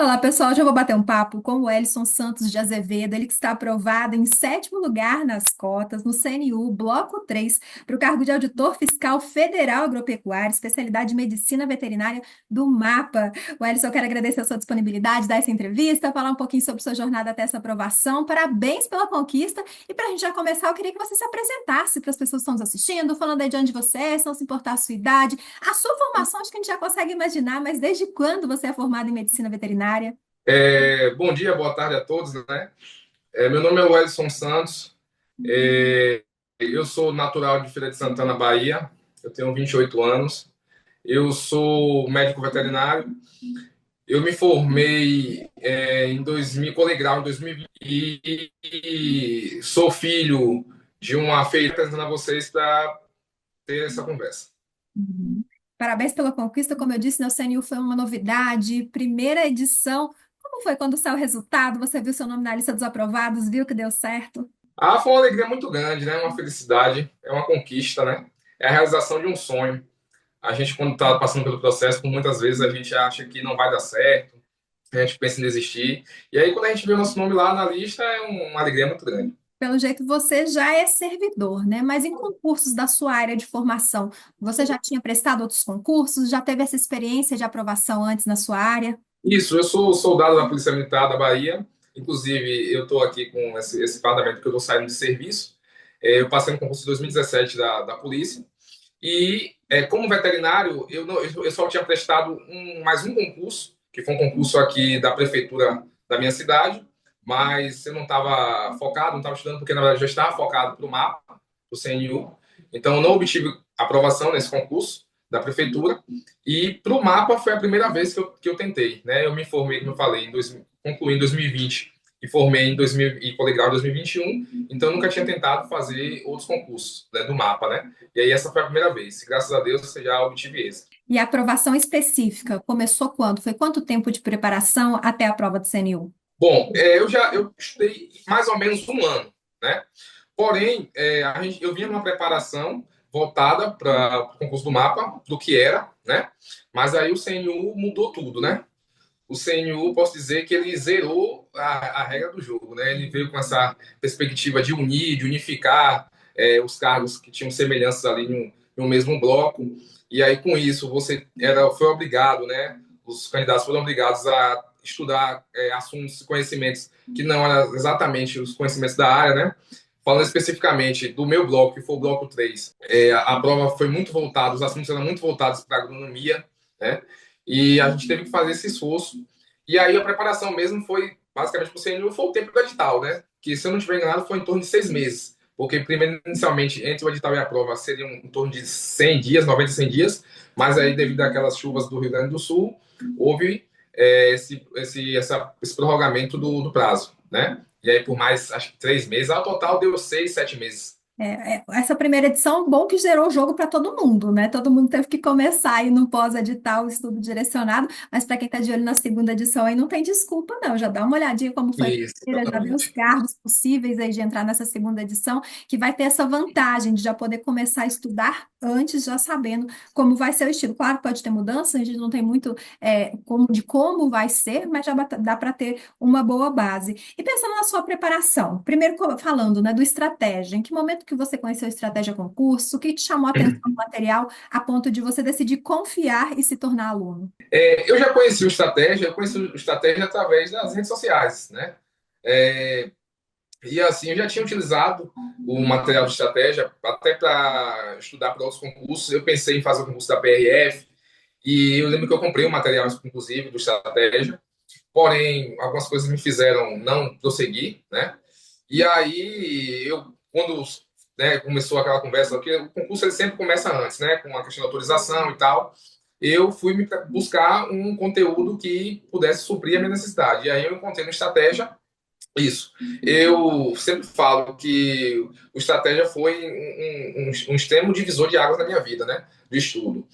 Olá, pessoal. Hoje eu vou bater um papo com o Wellison Santos de Azevedo, ele que está aprovado em sétimo lugar nas cotas no CNU, Bloco 3, para o cargo de Auditor Fiscal Federal Agropecuário, especialidade de Medicina Veterinária do MAPA. Wellison, eu quero agradecer a sua disponibilidade, dar essa entrevista, falar um pouquinho sobre sua jornada até essa aprovação. Parabéns pela conquista. E para a gente já começar, eu queria que você se apresentasse para as pessoas que estão nos assistindo, falando aí de onde você é, se não se importar a sua idade. A sua formação, acho que a gente já consegue imaginar, mas desde quando você é formado em medicina veterinária? Bom dia, boa tarde a todos, né? Meu nome é Wellison Santos, eu sou natural de Feira de Santana, Bahia, eu tenho 28 anos, eu sou médico veterinário, eu me formei em 2000, colegial em 2020 e sou filho de uma feira apresentando a vocês para ter essa conversa. Uhum. Parabéns pela conquista. Como eu disse, né, o CNU foi uma novidade, primeira edição. Como foi quando saiu o resultado? Você viu seu nome na lista dos aprovados, viu que deu certo? Foi uma alegria muito grande, né? Uma felicidade, é uma conquista, né? É a realização de um sonho. A gente, quando está passando pelo processo, por muitas vezes a gente acha que não vai dar certo, a gente pensa em desistir. E aí, quando a gente vê o nosso nome lá na lista, é uma alegria muito grande. Pelo jeito, você já é servidor, né? Mas em concursos da sua área de formação, você já tinha prestado outros concursos? Já teve essa experiência de aprovação antes na sua área? Isso, eu sou soldado da Polícia Militar da Bahia. Inclusive, eu estou aqui com esse fardamento que eu estou saindo de serviço. Eu passei no concurso de 2017 da Polícia. E, como veterinário, eu só tinha prestado mais um concurso, que foi um concurso aqui da prefeitura da minha cidade, mas eu não estava focado, não estava estudando, porque na verdade eu já estava focado para o MAPA, para o CNU. Então, eu não obtive aprovação nesse concurso da prefeitura. E para o MAPA foi a primeira vez que eu tentei. Né? Eu me formei, como eu falei, concluí em 2020 e formei em 2000, e poligrau em 2021. Então, eu nunca tinha tentado fazer outros concursos, né, do MAPA, né? E aí essa foi a primeira vez. Graças a Deus eu já obtive esse. E a aprovação específica começou quando? Foi quanto tempo de preparação até a prova do CNU? Bom, eu estudei mais ou menos um ano, né? Porém, eu vinha numa preparação voltada para o concurso do MAPA, do que era, né? Mas aí o CNU mudou tudo, né? O CNU, posso dizer que ele zerou a regra do jogo, né? Ele veio com essa perspectiva de unir, de unificar os cargos que tinham semelhanças ali no mesmo bloco. E aí, com isso, foi obrigado, né? Os candidatos foram obrigados a estudar assuntos, conhecimentos que não eram exatamente os conhecimentos da área, né? Falando especificamente do meu bloco, que foi o bloco 3, a prova foi muito voltada, os assuntos eram muito voltados para agronomia, né? E a gente teve que fazer esse esforço. E aí a preparação mesmo foi, basicamente, para o CNU, foi o tempo do edital, né? Que, se eu não estiver enganado, foi em torno de 6 meses. Porque, primeiro, inicialmente, entre o edital e a prova, seriam em torno de 100 dias, 90, 100 dias. Mas aí, devido àquelas chuvas do Rio Grande do Sul, houve esse prorrogamento do prazo, né? E aí, por mais, acho que 3 meses, ao total deu 6, 7 meses. Essa primeira edição, bom que gerou jogo para todo mundo, né? Todo mundo teve que começar aí no pós-edital, o estudo direcionado, mas para quem está de olho na segunda edição aí não tem desculpa, não. Já dá uma olhadinha como foi a Isso, primeira, já vê os exatamente. cargos possíveis aí de entrar nessa segunda edição, que vai ter essa vantagem de já poder começar a estudar antes, já sabendo como vai ser o estilo. Claro que pode ter mudança, a gente não tem muito como vai ser, mas já dá para ter uma boa base. E pensando na sua preparação, primeiro falando, né, do estratégia, em que momento que você conheceu a estratégia concurso, o que te chamou a atenção no material a ponto de você decidir confiar e se tornar aluno? Eu já conheci o Estratégia, eu conheci o Estratégia através das redes sociais, né? É, E assim, eu já tinha utilizado o material de estratégia até para estudar para outros concursos. Eu pensei em fazer o concurso da PRF e eu lembro que eu comprei o material, inclusive, do estratégia. Porém, algumas coisas me fizeram não prosseguir, né? E aí, quando começou aquela conversa, porque o concurso ele sempre começa antes, né? Com a questão da autorização e tal. Eu fui buscar um conteúdo que pudesse suprir a minha necessidade. E aí eu encontrei no Estratégia isso. Eu sempre falo que o estratégia foi um extremo divisor de águas na minha vida, né? Do estudo.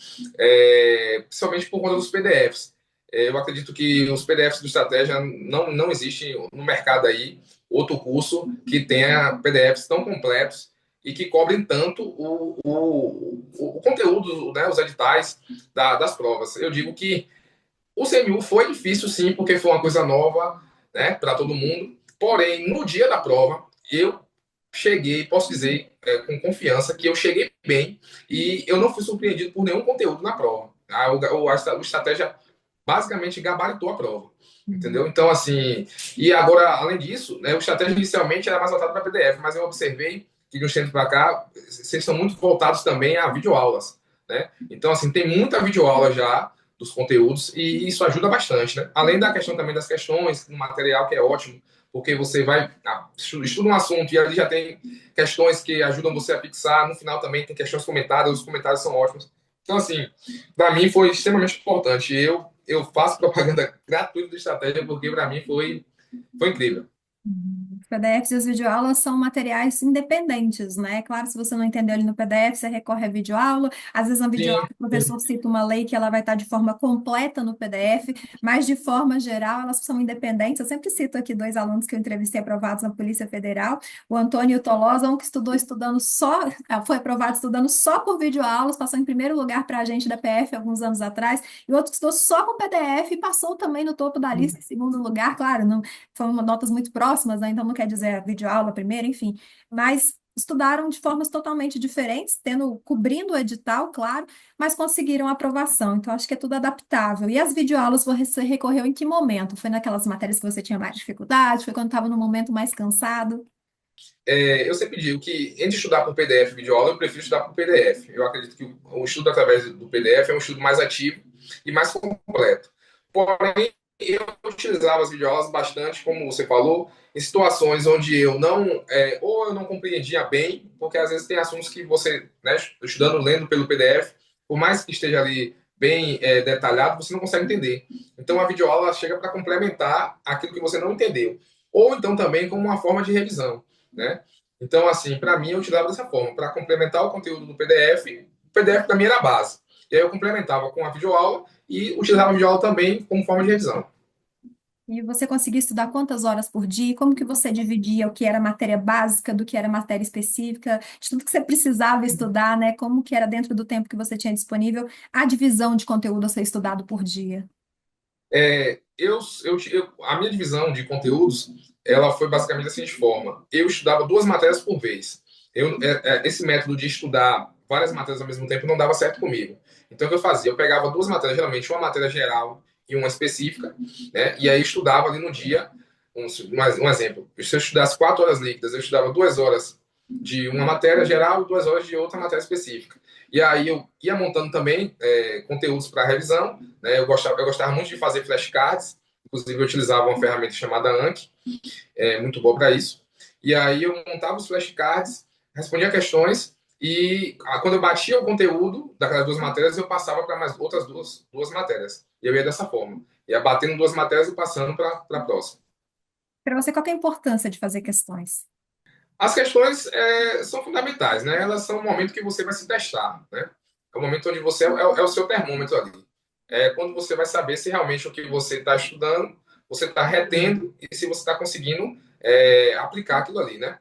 Principalmente por conta dos PDFs. Eu acredito que os PDFs do estratégia não existe no mercado aí outro curso que tenha PDFs tão completos e que cobrem tanto o conteúdo, né, os editais das provas. Eu digo que O CMU foi difícil, sim, porque foi uma coisa nova, né, para todo mundo. Porém, no dia da prova, eu cheguei, posso dizer com confiança, que eu cheguei bem e eu não fui surpreendido por nenhum conteúdo na prova. A estratégia basicamente gabaritou a prova. Uhum. Entendeu? Então, assim, e agora, além disso, né, o estratégia inicialmente era mais voltado para PDF, mas eu observei que de uns tempos para cá, vocês são muito voltados também a videoaulas, né? Então, assim, tem muita videoaula já dos conteúdos e isso ajuda bastante, né? Além da questão também das questões, no material que é ótimo, porque você vai, estuda um assunto e ali já tem questões que ajudam você a fixar, no final também tem questões comentadas, os comentários são ótimos. Então, assim, para mim foi extremamente importante. Eu faço propaganda gratuita do Estratégia porque para mim foi incrível. Os PDFs e as videoaulas são materiais independentes, né? Claro, se você não entendeu ali no PDF, você recorre à videoaula. Às vezes, a videoaula, Sim, o professor cita uma lei que ela vai estar de forma completa no PDF, mas de forma geral, elas são independentes. Eu sempre cito aqui dois alunos que eu entrevistei aprovados na Polícia Federal, o Antônio e o Tolosa, um que estudou estudando só, foi aprovado estudando só por videoaulas, passou em primeiro lugar para a gente da PF alguns anos atrás, e o outro que estudou só com PDF e passou também no topo da lista em segundo lugar, claro, não foram notas muito próximas, né? Então não quer dizer a videoaula primeiro, enfim, mas estudaram de formas totalmente diferentes, cobrindo o edital, claro, mas conseguiram aprovação. Então acho que é tudo adaptável. E as videoaulas você recorreu em que momento? Foi naquelas matérias que você tinha mais dificuldade? Foi quando estava no momento mais cansado? eu sempre digo que entre estudar por PDF e videoaula, eu prefiro estudar por PDF. Eu acredito que o estudo através do PDF é um estudo mais ativo e mais completo. Porém, eu utilizava as videoaulas bastante, como você falou, em situações onde eu não, ou eu não compreendia bem, porque às vezes tem assuntos que você, né, estudando, lendo pelo PDF, por mais que esteja ali bem detalhado, você não consegue entender. Então a videoaula chega para complementar aquilo que você não entendeu. Ou então também como uma forma de revisão, né? Então, assim, para mim eu utilizava dessa forma, para complementar o conteúdo do PDF, o PDF para mim era a base. E aí eu complementava com a videoaula e utilizava a videoaula também como forma de revisão. E você conseguia estudar quantas horas por dia? Como que você dividia o que era matéria básica do que era matéria específica, de tudo que você precisava estudar, né? Como que era dentro do tempo que você tinha disponível, a divisão de conteúdo a ser estudado por dia? A minha divisão de conteúdos ela foi basicamente da seguinte forma: eu estudava duas matérias por vez. Esse método de estudar várias matérias ao mesmo tempo não dava certo comigo. Então, o que eu fazia? Eu pegava duas matérias, geralmente uma matéria geral e uma específica, né? E aí estudava ali no dia. Um exemplo: se eu estudasse 4 horas líquidas, eu estudava 2 horas de uma matéria geral e 2 horas de outra matéria específica. E aí eu ia montando também conteúdos para revisão, né? Eu gostava muito de fazer flashcards, inclusive eu utilizava uma ferramenta chamada Anki, muito boa para isso. E aí eu montava os flashcards, respondia questões e quando eu batia o conteúdo daquelas duas matérias, eu passava para mais outras duas matérias. E eu ia dessa forma. Ia batendo duas matérias e passando para a próxima. Para você, qual que é a importância de fazer questões? As questões são fundamentais, né? Elas são o momento que você vai se testar, né? É o momento onde você é o seu termômetro ali. É quando você vai saber se realmente o que você está estudando, você está retendo e se você está conseguindo aplicar aquilo ali, né?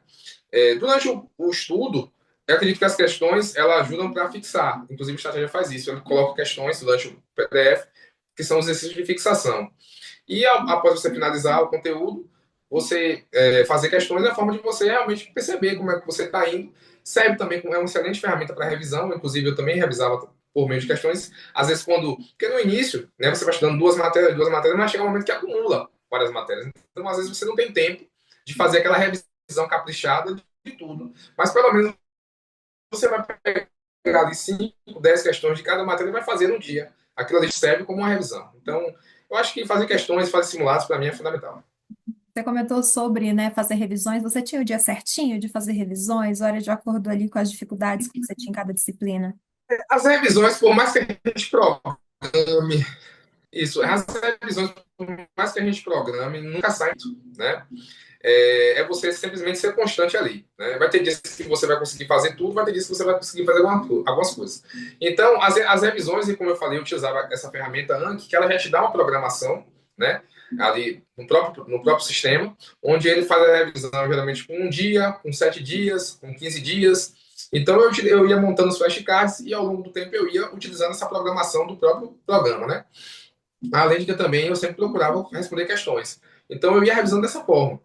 Durante o estudo, eu acredito que as questões elas ajudam para fixar. Inclusive, a estratégia faz isso. Ele coloca questões durante o PDF, que são os exercícios de fixação. E após você finalizar o conteúdo, você fazer questões é a forma de você realmente perceber como é que você está indo. Serve também como é uma excelente ferramenta para revisão. Inclusive, eu também revisava por meio de questões. Às vezes, porque no início, né, você vai estudando duas matérias, mas chega um momento que acumula várias matérias. Então, às vezes, você não tem tempo de fazer aquela revisão caprichada de tudo. Mas, pelo menos, você vai pegar ali 5, 10 questões de cada matéria e vai fazer no dia. Aquilo ali serve como uma revisão. Então, eu acho que fazer questões, fazer simulados, para mim, é fundamental. Você comentou sobre, né, fazer revisões. Você tinha o dia certinho de fazer revisões, hora de acordo ali com as dificuldades que você tinha em cada disciplina? As revisões, por mais que a gente programe, as revisões, por mais que a gente programe, nunca sai, né? Você simplesmente ser constante ali. Né? Vai ter dias que você vai conseguir fazer tudo, vai ter dias que você vai conseguir fazer algumas coisas. Então, as revisões, e como eu falei, eu utilizava essa ferramenta Anki, que ela já te dá uma programação, né? Ali no próprio sistema, onde ele faz a revisão geralmente com um dia, com 7 dias, com 15 dias. Então eu ia montando os flashcards e ao longo do tempo eu ia utilizando essa programação do próprio programa, né? Além de que também eu sempre procurava responder questões. Então eu ia revisando dessa forma.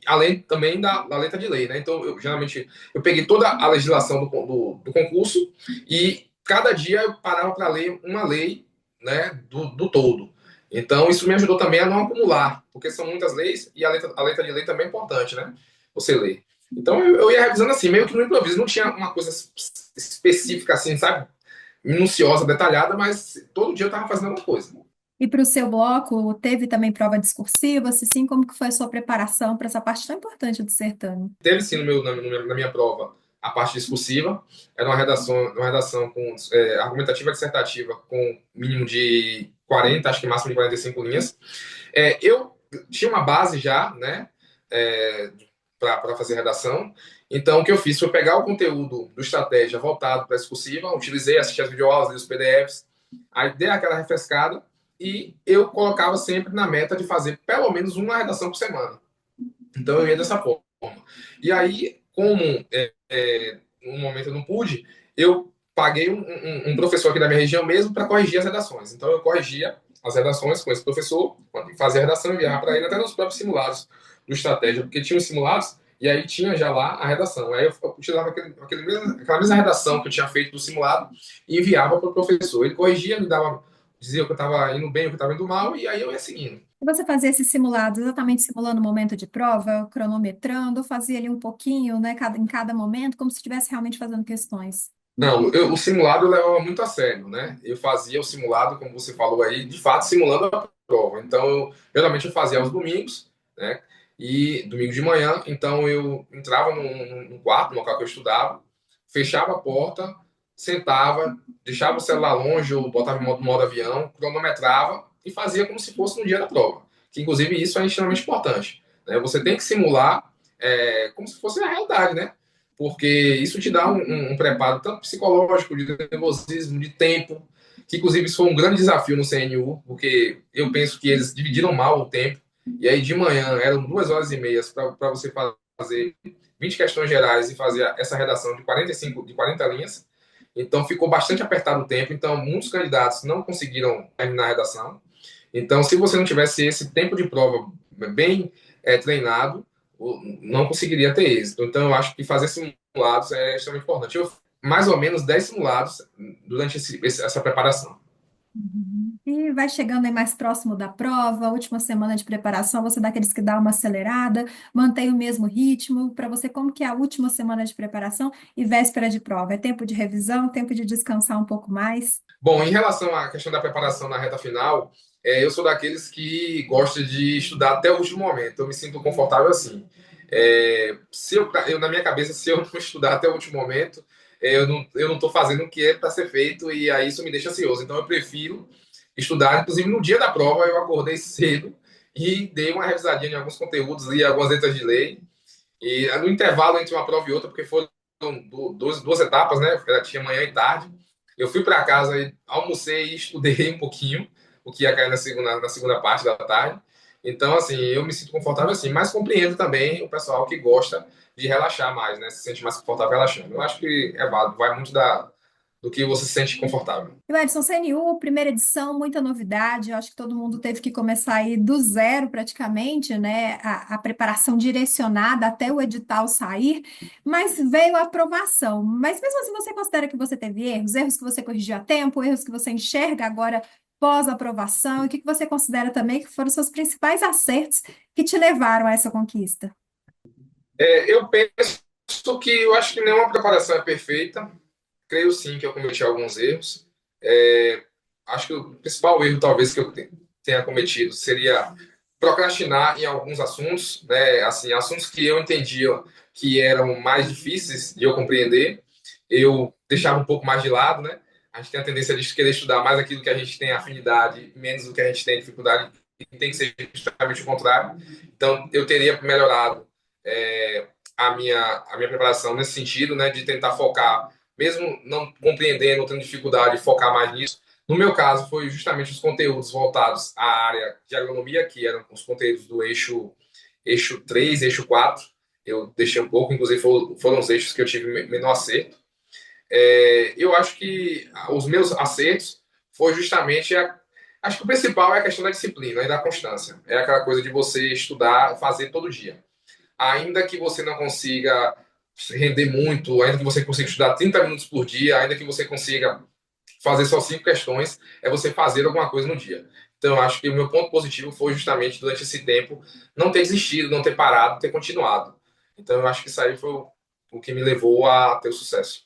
Além também da letra de lei, né? Então, geralmente, eu peguei toda a legislação do concurso e cada dia eu parava para ler uma lei, né, do todo. Então, isso me ajudou também a não acumular, porque são muitas leis e a letra de lei também é importante, né? Você ler. Então, eu ia revisando assim, meio que no improviso. Não tinha uma coisa específica assim, sabe? Minuciosa, detalhada, mas todo dia eu estava fazendo alguma coisa. E para o seu bloco, teve também prova discursiva? Se sim, como que foi a sua preparação para essa parte tão importante do certame? Teve sim na minha prova a parte discursiva, era uma redação com argumentativa dissertativa com mínimo de 40, acho que máximo de 45 linhas. Eu tinha uma base já, né, para fazer redação, então o que eu fiz foi pegar o conteúdo do estratégia voltado para a discursiva, utilizei, assisti as videoaulas, li os PDFs, aí dei aquela refrescada e eu colocava sempre na meta de fazer pelo menos uma redação por semana. Então eu ia dessa forma. E aí, como no momento eu não pude, eu paguei um professor aqui da minha região mesmo para corrigir as redações. Então eu corrigia as redações com esse professor, fazia a redação e enviava para ele até nos próprios simulados do Estratégia, porque tinha os simulados e aí tinha já lá a redação. Aí eu utilizava aquela mesma redação que eu tinha feito do simulado e enviava para o professor. Ele corrigia, me dava, dizia que eu estava indo bem, ou que eu estava indo mal, e aí eu ia seguindo. E você fazia esses simulados exatamente simulando o momento de prova, cronometrando, ou fazia ali um pouquinho, né, em cada momento, como se estivesse realmente fazendo questões? Não, o simulado eu levava muito a sério, né? Eu fazia o simulado, como você falou aí, de fato simulando a prova. Então, geralmente eu fazia aos domingos, né? E domingo de manhã, então eu entrava no quarto, no local que eu estudava, fechava a porta, sentava, deixava o celular longe ou botava em modo avião, cronometrava e fazia como se fosse no dia da prova. Que inclusive isso é extremamente importante, né? Você tem que simular como se fosse a realidade, né? Porque isso te dá um preparo tanto psicológico, de nervosismo, de tempo, que inclusive isso foi um grande desafio no CNU, porque eu penso que eles dividiram mal o tempo, e aí de manhã eram 2 horas e meia para você fazer 20 questões gerais e fazer essa redação de 45, de 40 linhas, então ficou bastante apertado o tempo, então muitos candidatos não conseguiram terminar a redação, então se você não tivesse esse tempo de prova bem treinado, não conseguiria ter êxito. Então, eu acho que fazer simulados é extremamente importante. Eu mais ou menos 10 simulados durante essa preparação. Uhum. E vai chegando aí mais próximo da prova, última semana de preparação, você dá aqueles que dá uma acelerada, mantém o mesmo ritmo. Para você, como que é a última semana de preparação e véspera de prova? É tempo de revisão, tempo de descansar um pouco mais? Bom, em relação à questão da preparação na reta final, eu sou daqueles que gosta de estudar até o último momento. Eu me sinto confortável assim. Se na minha cabeça, se eu não estudar até o último momento, eu não estou fazendo o que é para ser feito e aí isso me deixa ansioso. Então eu prefiro estudar. Inclusive no dia da prova eu acordei cedo e dei uma revisadinha em alguns conteúdos, li algumas letras de lei e no intervalo entre uma prova e outra, porque foram duas etapas, né? Porque tinha manhã e tarde. Eu fui para casa, e almocei e estudei um pouquinho, o que ia cair na segunda parte da tarde. Então, assim, eu me sinto confortável assim, mas compreendo também o pessoal que gosta de relaxar mais, né? Se sente mais confortável relaxando. Eu acho que é válido, vai muito do que você se sente confortável. E o Edson, CNU, primeira edição, muita novidade. Eu acho que todo mundo teve que começar aí do zero praticamente, né? A preparação direcionada até o edital sair, mas veio a aprovação. Mas mesmo assim, você considera que você teve erros, erros que você corrigiu a tempo, erros que você enxerga agora pós-aprovação, e o que que você considera também que foram os seus principais acertos que te levaram a essa conquista? Eu penso que eu acho que nenhuma preparação é perfeita. Creio sim que eu cometi alguns erros. Acho que o principal erro, talvez, que eu tenha cometido seria procrastinar em alguns assuntos, né? Assim, assuntos que eu entendia que eram mais difíceis de eu compreender, eu deixava um pouco mais de lado, né? A gente tem a tendência de querer estudar mais aquilo que a gente tem afinidade, menos do que a gente tem dificuldade, e tem que ser justamente o contrário. Então, eu teria melhorado a minha preparação nesse sentido, né? De tentar focar, mesmo não compreendendo, tendo dificuldade, focar mais nisso. No meu caso, foi justamente os conteúdos voltados à área de agronomia, que eram os conteúdos do eixo 3, eixo 4. Eu deixei um pouco, inclusive foram os eixos que eu tive menor acerto. Eu acho que os meus acertos foi justamente Acho que o principal é a questão da disciplina e da constância. É aquela coisa de você estudar, fazer todo dia. Ainda que você não consiga render muito, ainda que você consiga estudar 30 minutos por dia, ainda que você consiga fazer só 5 questões, é você fazer alguma coisa no dia. Então, eu acho que o meu ponto positivo foi justamente durante esse tempo não ter desistido, não ter parado, ter continuado. Então, eu acho que isso aí foi o que me levou a ter o sucesso.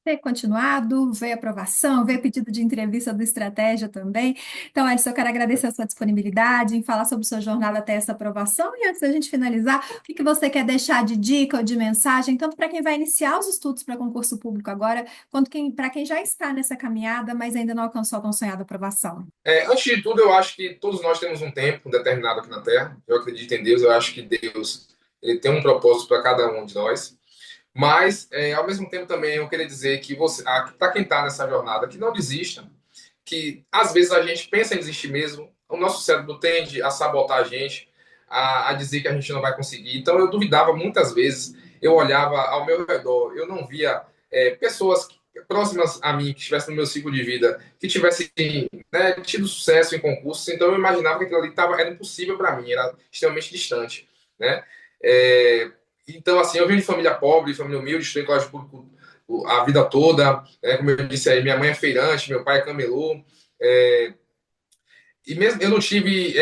Ter continuado, veio aprovação, veio pedido de entrevista do Estratégia também. Então, Edson, eu quero agradecer a sua disponibilidade em falar sobre sua jornada até essa aprovação. E antes da gente finalizar, o que que você quer deixar de dica ou de mensagem, tanto para quem vai iniciar os estudos para concurso público agora, quanto para quem já está nessa caminhada, mas ainda não alcançou a tão sonhada aprovação? Antes de tudo, eu acho que todos nós temos um tempo determinado aqui na Terra. Eu acredito em Deus, eu acho que Deus ele tem um propósito para cada um de nós. Mas, ao mesmo tempo, também eu queria dizer que você, para quem está nessa jornada, que não desista, que às vezes a gente pensa em desistir mesmo, o nosso cérebro tende a sabotar a gente, a dizer que a gente não vai conseguir. Então eu duvidava muitas vezes, eu olhava ao meu redor, eu não via pessoas próximas a mim, que estivessem no meu ciclo de vida, que tivessem né, tido sucesso em concursos, então eu imaginava que aquilo ali era impossível para mim, era extremamente distante. Né? É, então, assim, eu venho de família pobre, família humilde, estudei em colégio público a vida toda, como eu disse aí, minha mãe é feirante, meu pai é camelô, é, e mesmo eu não tive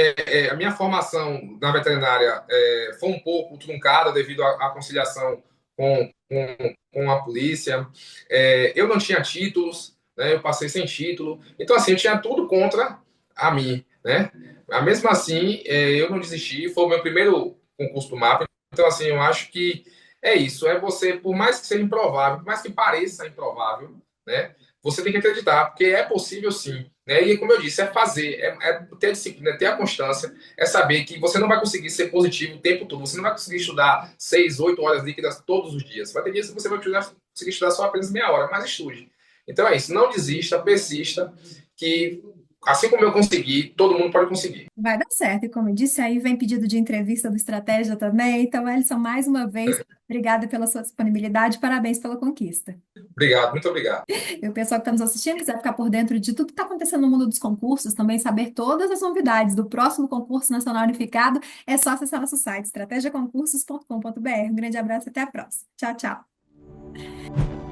a minha formação na veterinária foi um pouco truncada devido à conciliação com a polícia. Eu não tinha títulos, né? Eu passei sem título. Então assim eu tinha tudo contra a mim, né? Mas mesmo assim eu não desisti. Foi o meu primeiro concurso do MAPA. Então assim eu acho que é isso. É você, por mais que seja improvável, por mais que pareça improvável, né? Você tem que acreditar, porque é possível sim. Né? E como eu disse, é fazer, ter a disciplina, ter a constância, é saber que você não vai conseguir ser positivo o tempo todo, você não vai conseguir estudar 6, 8 horas líquidas todos os dias. Vai ter dias que você vai conseguir estudar só apenas meia hora, mas estude. Então é isso, não desista, persista, que assim como eu consegui, todo mundo pode conseguir. Vai dar certo. E como eu disse, aí vem pedido de entrevista do Estratégia também. Então, Elison, mais uma vez, obrigada pela sua disponibilidade, parabéns pela conquista. Obrigado, muito obrigado. E o pessoal que está nos assistindo, quiser ficar por dentro de tudo que está acontecendo no mundo dos concursos, também saber todas as novidades do próximo concurso nacional unificado, é só acessar nosso site, estratégiaconcursos.com.br. Um grande abraço e até a próxima. Tchau, tchau.